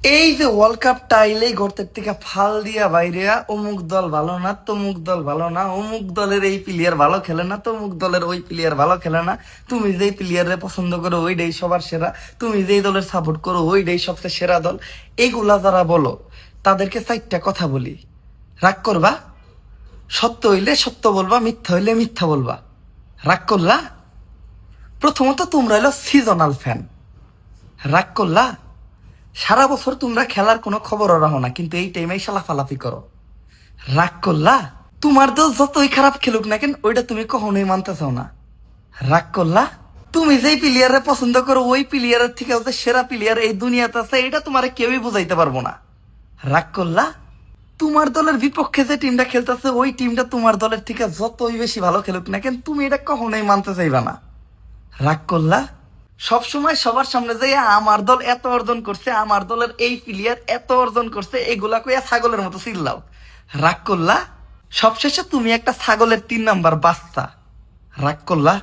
এই যে world cup টাইলেই ঘরের থেকে ফাল দিয়া বাইরিয়া অমুক দল ভালো না, তমুক দল ভালো না, অমুক দলের এই প্লেয়ার ভালো খেলে না, তমুক দলের ওই প্লেয়ার ভালো খেলে না, তুমি যেই প্লেয়ারে পছন্দ করো ওইটাই সবার সেরা, তুমি যেই দলের সাপোর্ট করো ওইটাই সবচেয়ে সেরা দল। এইগুলা যারা বলো তাদেরকে চারটা কথা বলি, রাগ করবা? সত্য হইলে সত্য বলবা, মিথ্যা হইলে মিথ্যা বলবা। রাগ করলা? প্রথমত তোমরা হলো সিজনাল ফ্যান। রাগ করলা? সারা বছর তোমরা খেলার কোনো খবরও রাখো না, কিন্তু এই টাইমেই সালাফালাফি করো। রাগ করলা? তোমার দল যতই খারাপ খেলুক না কেন ওইটা তুমি কখনোই মানতে চাও না। রাগ করলা? তুমি যেই প্লেয়ারে পছন্দ করো ওই প্লেয়ারের থেকে যে সেরা প্লেয়ার এই দুনিয়াতে আছে এটা তোমার কেউই বুঝাইতে পারবো না। রাগ করলা? তোমার দলের বিপক্ষে যে টিমটা খেলতেছে ওই টিমটা তোমার দলের থেকে যতই বেশি ভালো খেলুক না কেন তুমি এটা কখনোই মানতে চাইবা না। রাগ করলা? সবসময় সবার সামনে যে আমার দল এত অর্জন করছে, আমার দলের এই প্লেয়ার এত অর্জন করছে, এগুলা কইয়া ছাগলের মতো চিল্লাও। রাগ করলা? সবশেষে তুমি একটা ছাগলের 3 নাম্বার বাচ্চা। রাগ করলা?